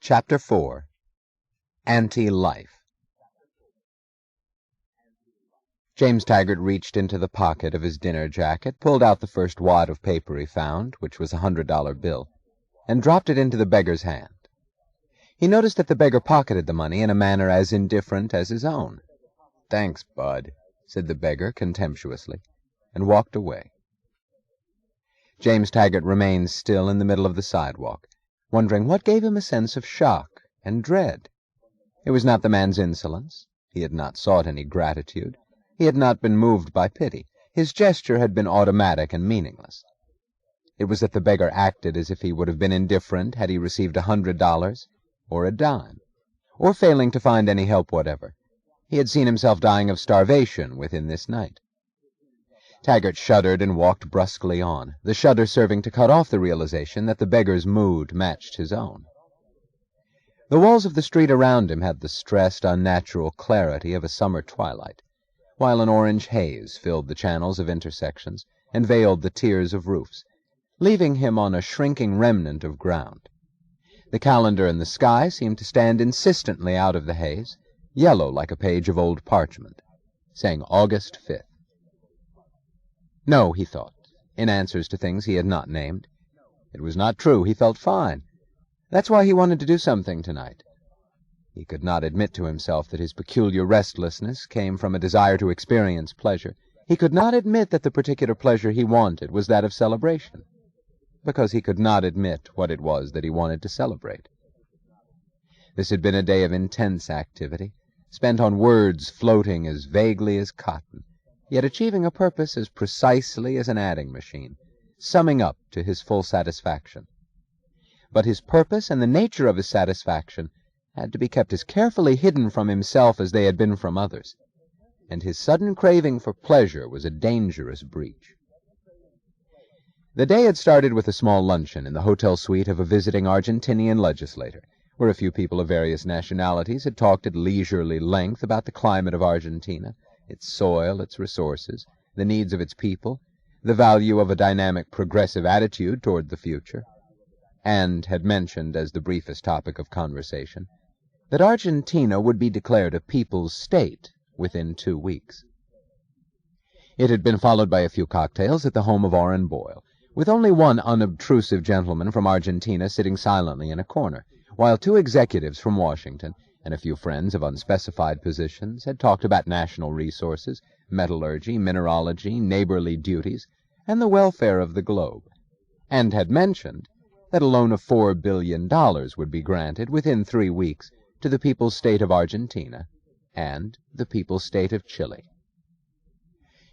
Chapter 4. Anti-Life. James Taggart reached into the pocket of his dinner jacket, pulled out the first wad of paper he found, which was a $100 bill, and dropped it into the beggar's hand. He noticed that the beggar pocketed the money in a manner as indifferent as his own. "Thanks, bud," said the beggar contemptuously, and walked away. James Taggart remained still in the middle of the sidewalk, wondering what gave him a sense of shock and dread. It was not the man's insolence. He had not sought any gratitude. He had not been moved by pity. His gesture had been automatic and meaningless. It was that the beggar acted as if he would have been indifferent had he received $100 or a dime, or failing to find any help whatever. He had seen himself dying of starvation within this night. Taggart shuddered and walked brusquely on, the shudder serving to cut off the realization that the beggar's mood matched his own. The walls of the street around him had the stressed, unnatural clarity of a summer twilight, while an orange haze filled the channels of intersections and veiled the tiers of roofs, leaving him on a shrinking remnant of ground. The calendar in the sky seemed to stand insistently out of the haze, yellow like a page of old parchment, saying August 5th. No, he thought, in answers to things he had not named. It was not true. He felt fine. That's why he wanted to do something tonight. He could not admit to himself that his peculiar restlessness came from a desire to experience pleasure. He could not admit that the particular pleasure he wanted was that of celebration, because he could not admit what it was that he wanted to celebrate. This had been a day of intense activity, spent on words floating as vaguely as cotton, yet achieving a purpose as precisely as an adding machine, summing up to his full satisfaction. But his purpose and the nature of his satisfaction had to be kept as carefully hidden from himself as they had been from others, and his sudden craving for pleasure was a dangerous breach. The day had started with a small luncheon in the hotel suite of a visiting Argentinian legislator, where a few people of various nationalities had talked at leisurely length about the climate of Argentina, its soil, its resources, the needs of its people, the value of a dynamic, progressive attitude toward the future, and had mentioned as the briefest topic of conversation that Argentina would be declared a people's state within 2 weeks. It had been followed by a few cocktails at the home of Orrin Boyle, with only one unobtrusive gentleman from Argentina sitting silently in a corner, while 2 executives from Washington and a few friends of unspecified positions had talked about national resources, metallurgy, mineralogy, neighborly duties, and the welfare of the globe, and had mentioned that a loan of $4 billion would be granted within 3 weeks to the people's state of Argentina and the people's state of Chile.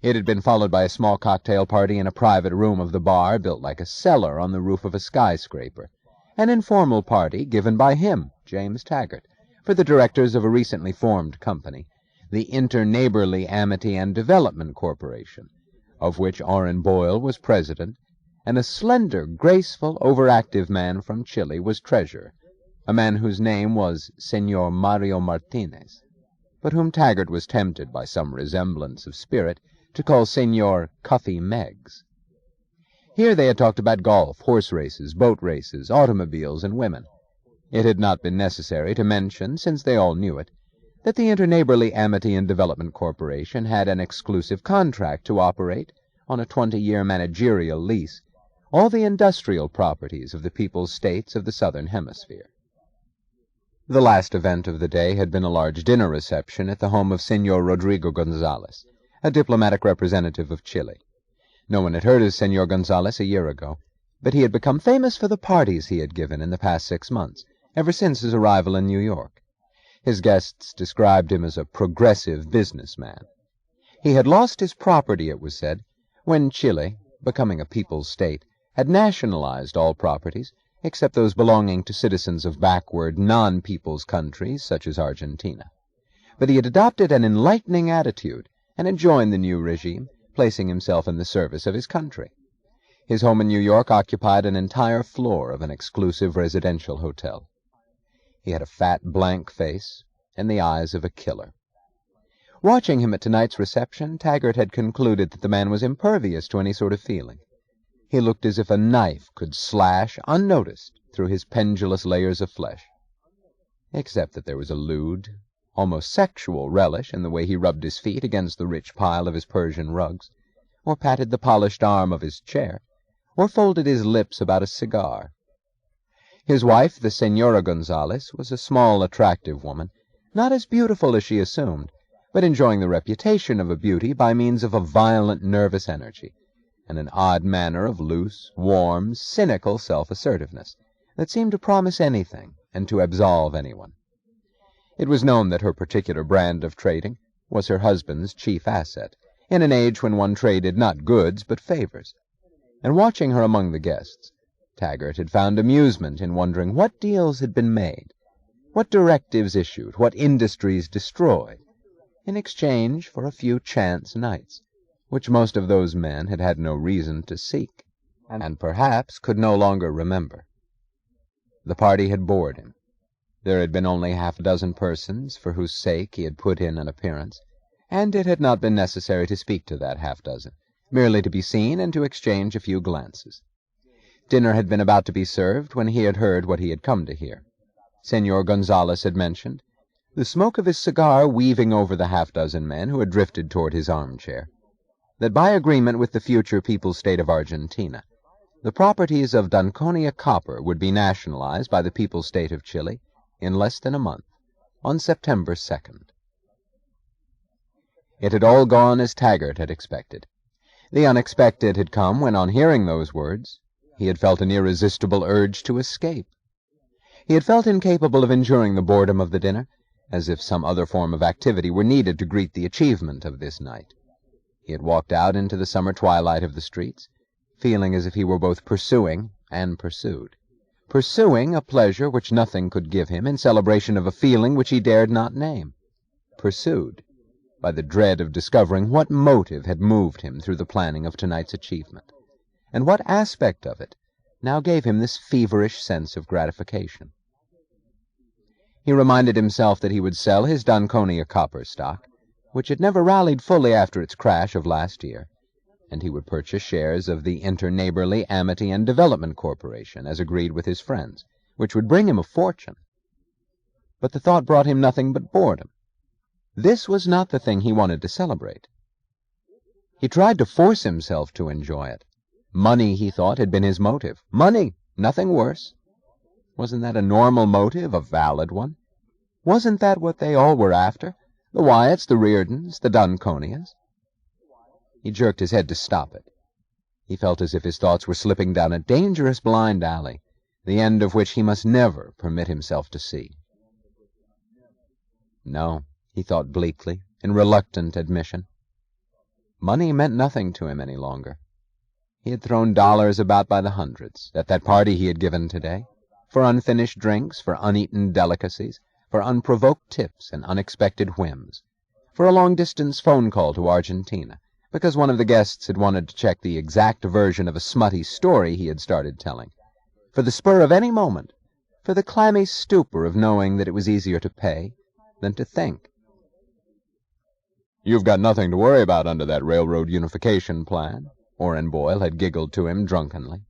It had been followed by a small cocktail party in a private room of the bar built like a cellar on the roof of a skyscraper, an informal party given by him, James Taggart, for the directors of a recently formed company, the Inter-Neighborly Amity and Development Corporation, of which Orrin Boyle was president, and a slender, graceful, overactive man from Chile was treasurer, a man whose name was Senor Mario Martinez, but whom Taggart was tempted by some resemblance of spirit to call Senor Cuffy Meggs. Here they had talked about golf, horse races, boat races, automobiles, and women. It had not been necessary to mention, since they all knew it, that the Inter-Neighborly Amity and Development Corporation had an exclusive contract to operate, on a 20-year managerial lease, all the industrial properties of the people's states of the Southern Hemisphere. The last event of the day had been a large dinner reception at the home of Senor Rodrigo Gonzalez, a diplomatic representative of Chile. No one had heard of Senor Gonzalez a year ago, but he had become famous for the parties he had given in the past 6 months, ever since his arrival in New York. His guests described him as a progressive businessman. He had lost his property, it was said, when Chile, becoming a people's state, had nationalized all properties, except those belonging to citizens of backward, non-people's countries such as Argentina. But he had adopted an enlightening attitude and had joined the new regime, placing himself in the service of his country. His home in New York occupied an entire floor of an exclusive residential hotel. He had a fat, blank face and the eyes of a killer. Watching him at tonight's reception, Taggart had concluded that the man was impervious to any sort of feeling. He looked as if a knife could slash, unnoticed, through his pendulous layers of flesh. except that there was a lewd, almost sexual relish in the way he rubbed his feet against the rich pile of his Persian rugs, or patted the polished arm of his chair, or folded his lips about a cigar. His wife, the Senora Gonzales, was a small, attractive woman, not as beautiful as she assumed, but enjoying the reputation of a beauty by means of a violent nervous energy, and an odd manner of loose, warm, cynical self-assertiveness that seemed to promise anything and to absolve anyone. It was known that her particular brand of trading was her husband's chief asset, in an age when one traded not goods but favors. And watching her among the guests, Taggart had found amusement in wondering what deals had been made, what directives issued, what industries destroyed, in exchange for a few chance nights, which most of those men had had no reason to seek, and perhaps could no longer remember. The party had bored him. There had been only half a dozen persons for whose sake he had put in an appearance, and it had not been necessary to speak to that half-dozen, merely to be seen and to exchange a few glances. Dinner had been about to be served when he had heard what he had come to hear. Senor Gonzales had mentioned, the smoke of his cigar weaving over the half-dozen men who had drifted toward his armchair, that by agreement with the future People's State of Argentina, the properties of Danconia copper would be nationalized by the People's State of Chile in less than a month, on September 2nd. It had all gone as Taggart had expected. The unexpected had come when, on hearing those words, he had felt an irresistible urge to escape. He had felt incapable of enduring the boredom of the dinner, as if some other form of activity were needed to greet the achievement of this night. He had walked out into the summer twilight of the streets, feeling as if he were both pursuing and pursued. Pursuing a pleasure which nothing could give him in celebration of a feeling which he dared not name. Pursued by the dread of discovering what motive had moved him through the planning of tonight's achievement, and what aspect of it now gave him this feverish sense of gratification. He reminded himself that he would sell his Danconia copper stock, which had never rallied fully after its crash of last year, and he would purchase shares of the Inter-Neighborly Amity and Development Corporation, as agreed with his friends, which would bring him a fortune. But the thought brought him nothing but boredom. This was not the thing he wanted to celebrate. He tried to force himself to enjoy it. Money, he thought, had been his motive. Money, nothing worse. Wasn't that a normal motive, a valid one? Wasn't that what they all were after? The Wyatts, the Reardons, the Danconias? He jerked his head to stop it. He felt as if his thoughts were slipping down a dangerous blind alley, the end of which he must never permit himself to see. No, he thought bleakly, in reluctant admission. Money meant nothing to him any longer. He had thrown dollars about by the hundreds, at that party he had given today, for unfinished drinks, for uneaten delicacies, for unprovoked tips and unexpected whims, for a long-distance phone call to Argentina, because one of the guests had wanted to check the exact version of a smutty story he had started telling, for the spur of any moment, for the clammy stupor of knowing that it was easier to pay than to think. "You've got nothing to worry about under that railroad unification plan," Orrin Boyle had giggled to him drunkenly.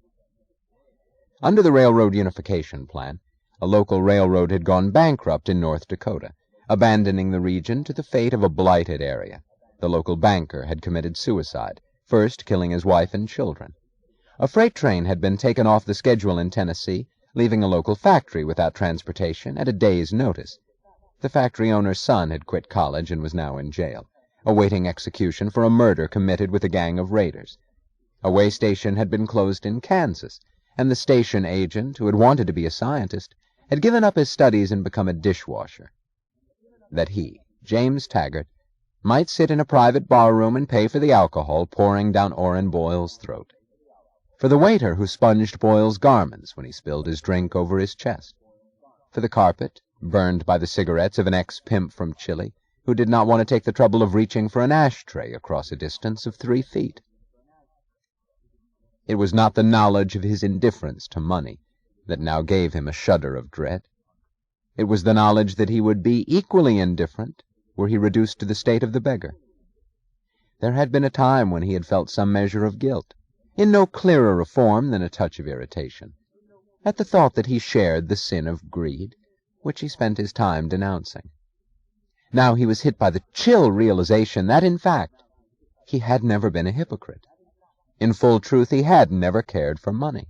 Under the railroad unification plan, a local railroad had gone bankrupt in North Dakota, abandoning the region to the fate of a blighted area. The local banker had committed suicide, first killing his wife and children. A freight train had been taken off the schedule in Tennessee, leaving a local factory without transportation at a day's notice. The factory owner's son had quit college and was now in jail, awaiting execution for a murder committed with a gang of raiders. A way station had been closed in Kansas, and the station agent, who had wanted to be a scientist, had given up his studies and become a dishwasher. That he, James Taggart, might sit in a private barroom and pay for the alcohol pouring down Orrin Boyle's throat, for the waiter who sponged Boyle's garments when he spilled his drink over his chest, for the carpet, burned by the cigarettes of an ex-pimp from Chile, who did not want to take the trouble of reaching for an ashtray across a distance of 3 feet. It was not the knowledge of his indifference to money that now gave him a shudder of dread. It was the knowledge that he would be equally indifferent were he reduced to the state of the beggar. There had been a time when he had felt some measure of guilt, in no clearer a form than a touch of irritation, at the thought that he shared the sin of greed, which he spent his time denouncing. Now he was hit by the chill realization that, in fact, he had never been a hypocrite. In full truth, he had never cared for money.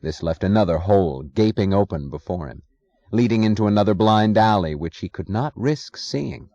This left another hole gaping open before him, leading into another blind alley which he could not risk seeing.